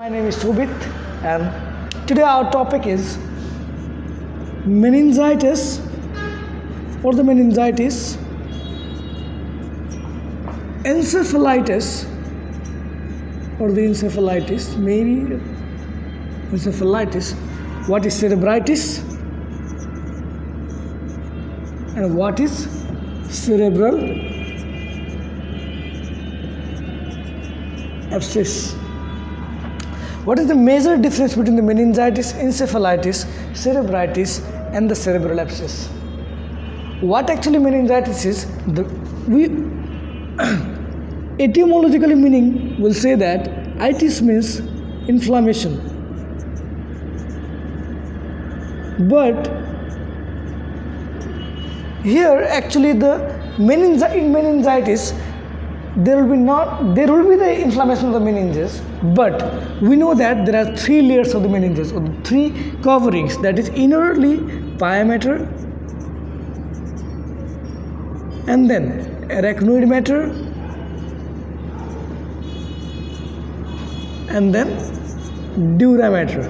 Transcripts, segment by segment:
My name is Shobit and today our topic is meningitis or the meningitis, encephalitis or the encephalitis, maybe encephalitis, what is cerebritis and what is cerebral abscess. What is the major difference between the meningitis, encephalitis, cerebritis and the cerebral abscess? What actually meningitis is? Etymologically meaning will say that itis means inflammation. But here actually in meningitis there will be the inflammation of the meninges, but we know that there are three layers of the meninges, or the three coverings, that is innerly pyometer, and then arachnoid matter, and then dura mater.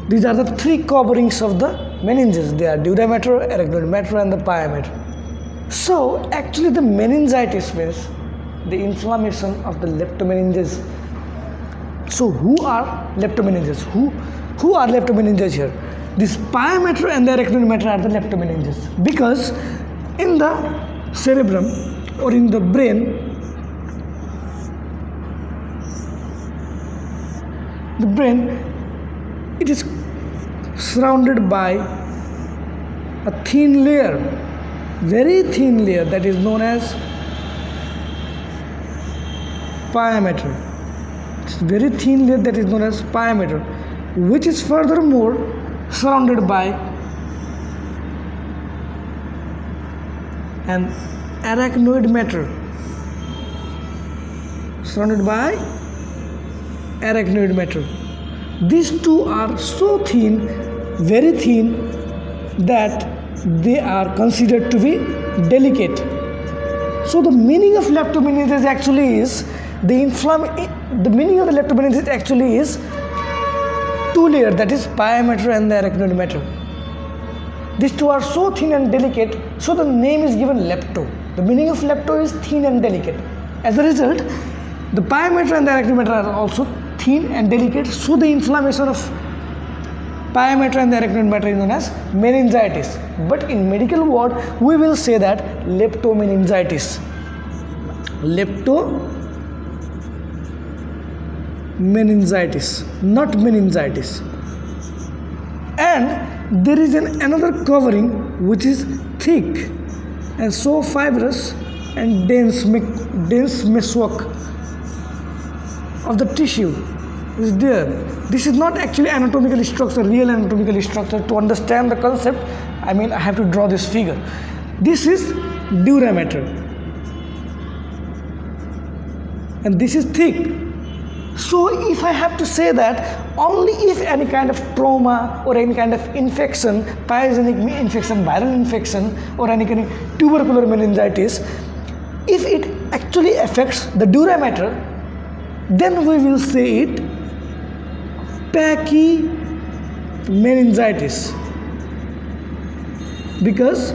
These are the three coverings of the meninges. They are dura mater, arachnoid mater, and the pyometer. So actually the meningitis means the inflammation of the leptomeninges. So who are leptomeninges? Who are leptomeninges here? This pyometer and the arachnoid mater are the leptomeninges, because in the cerebrum or in the brain, it is surrounded by a thin layer, very thin layer, that is known as pyometer. It's very thin layer that is known as pyometer, which is furthermore surrounded by an arachnoid matter. Surrounded by arachnoid matter. These two are so thin, very thin, that they are considered to be delicate. So the meaning of leptomeninges actually is the meaning of the leptomeninges actually is two layers, that is pyometer and the arachnoid matter. These two are so thin and delicate, so the name is given lepto. The meaning of lepto is thin and delicate. As a result, the pyometer and the arachnoid matter are also thin and delicate, so the inflammation of pyometer and the arachnoid matter is known as meningitis. But in medical word, we will say that leptomeningitis. Leptomeningitis, not meningitis. And there is another covering which is thick and so fibrous and dense meshock of the tissue is there. This is not actually anatomical structure, real anatomical structure. To understand the concept, I have to draw this figure. This is dura mater, and this is thick. So if I have to say that, only if any kind of trauma or any kind of infection, pyogenic infection, viral infection, or any kind of tubercular meningitis, if it actually affects the dura mater, then we will say it pachymeningitis, because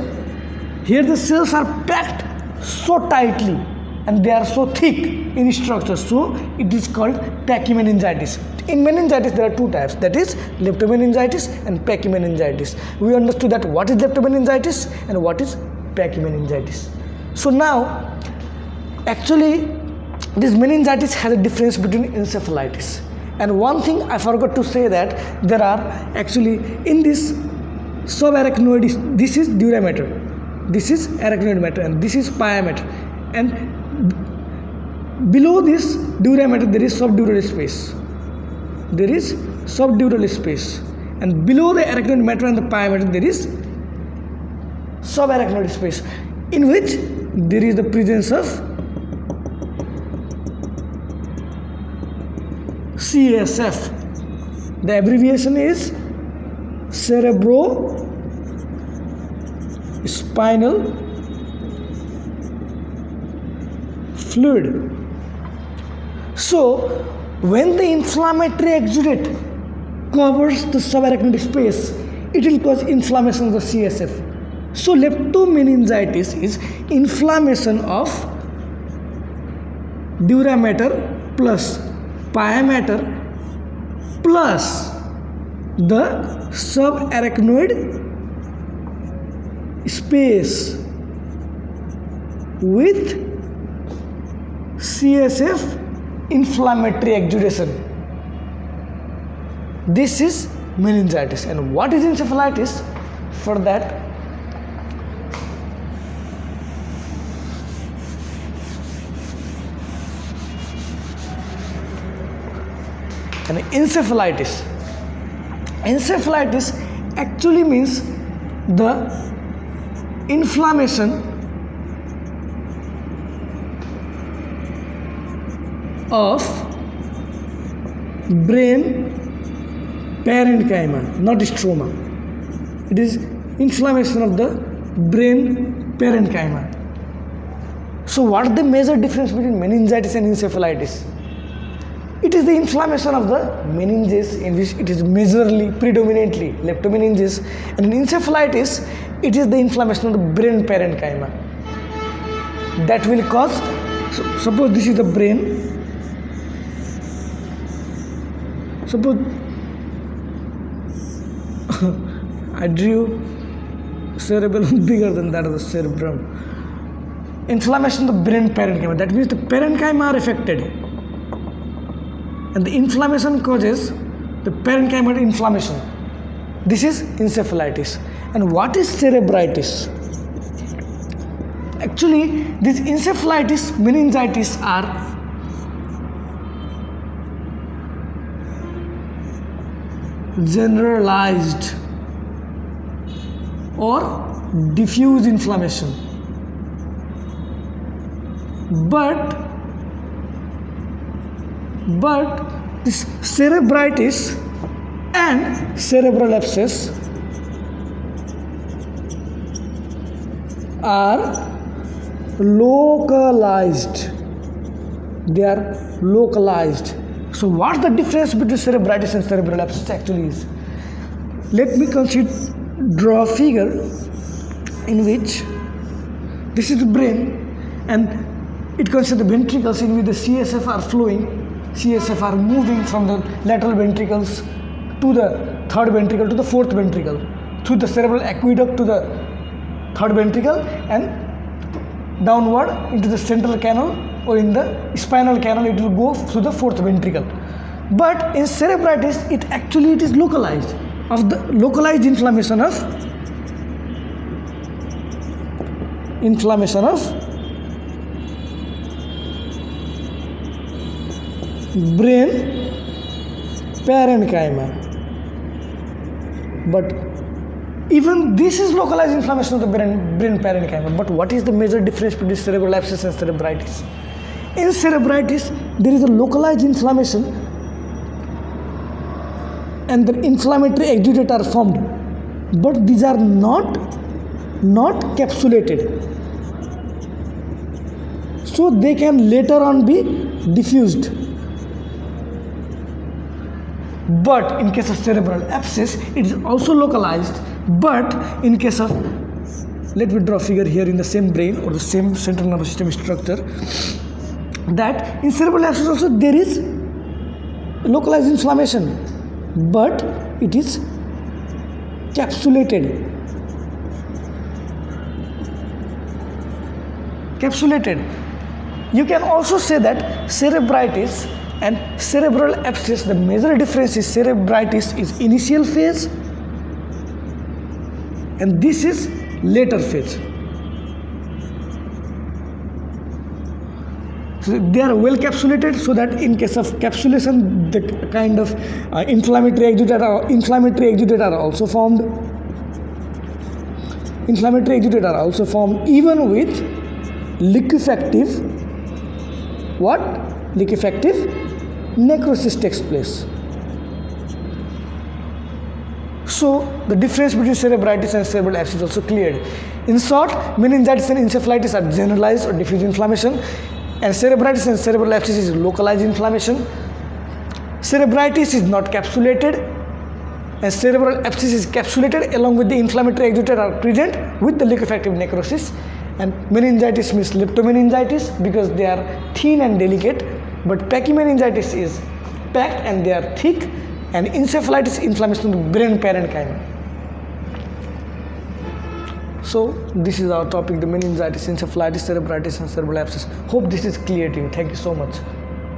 here the cells are packed so tightly and they are so thick in structure, so it is called pachymeningitis. In meningitis there are two types, that is leptomeningitis and pachymeningitis. We understood that what is leptomeningitis and what is pachymeningitis. So now actually this meningitis has a difference between encephalitis. And one thing I forgot to say, that there are actually in this subarachnoid, this is dura mater, this is arachnoid mater, and this is pyometer, and below this dura mater there is subdural space. There is subdural space, and below the arachnoid mater and the pyometer there is subarachnoid space, in which there is the presence of CSF. The abbreviation is cerebrospinal fluid. So when the inflammatory exudate covers the subarachnoid space, it will cause inflammation of the CSF. So leptomeningitis is inflammation of dura mater plus pia mater plus the subarachnoid space with CSF inflammatory exudation. This is meningitis. And what is encephalitis? For that, and encephalitis. Encephalitis actually means the inflammation of brain parenchyma, not stroma. It is inflammation of the brain parenchyma. So what is the major difference between meningitis and encephalitis? It is the inflammation of the meninges, in which it is majorly, predominantly leptomeninges, and in encephalitis, it is the inflammation of the brain parenchyma that will cause. So suppose this is the brain. Suppose I drew cerebellum bigger than that of the cerebrum. Inflammation of the brain parenchyma. That means the parenchyma are affected, and the inflammation causes the parenchymal inflammation. This is encephalitis. And what is cerebritis? Actually, this encephalitis, meningitis are generalized or diffuse inflammation, but this cerebritis and cerebral abscess are localized. They are localized. So what the difference between cerebritis and cerebral abscess actually is? Let me draw a figure in which this is the brain, and it consists the ventricles in which the CSF are flowing. CSF are moving from the lateral ventricles to the third ventricle to the fourth ventricle through the cerebral aqueduct to the third ventricle and downward into the central canal, or in the spinal canal it will go through the fourth ventricle. But in cerebritis, it is localized, of the localized inflammation of brain parenchyma. But even this is localized inflammation of the brain parenchyma. But what is the major difference between cerebral abscess and cerebritis? In cerebritis, there is a localized inflammation, and the inflammatory exudate are formed, but these are not capsulated, so they can later on be diffused. But in case of cerebral abscess, it is also localized, but in case of, let me draw a figure here in the same brain or the same central nervous system structure, that in cerebral abscess also there is localized inflammation, but it is capsulated. You can also say that cerebritis and cerebral abscess, the major difference is cerebritis is initial phase and this is later phase. So they are well capsulated, so that in case of capsulation, the kind of inflammatory exudate are also formed. Inflammatory exudate are also formed even with liquefactive necrosis takes place. So the difference between cerebritis and cerebral abscess is also cleared. In short, meningitis and encephalitis are generalized or diffuse inflammation, And cerebritis and cerebral abscess is localized inflammation. Cerebritis is not capsulated, and cerebral abscess is capsulated along with the inflammatory exudate are present with the liquefactive necrosis. And meningitis means leptomeningitis because they are thin and delicate, but pachymeningitis is packed and they are thick, and encephalitis inflammation of the brain parenchyma. So this is our topic, the meningitis, encephalitis, cerebritis and cerebral abscess. Hope this is clear to you. Thank you so much.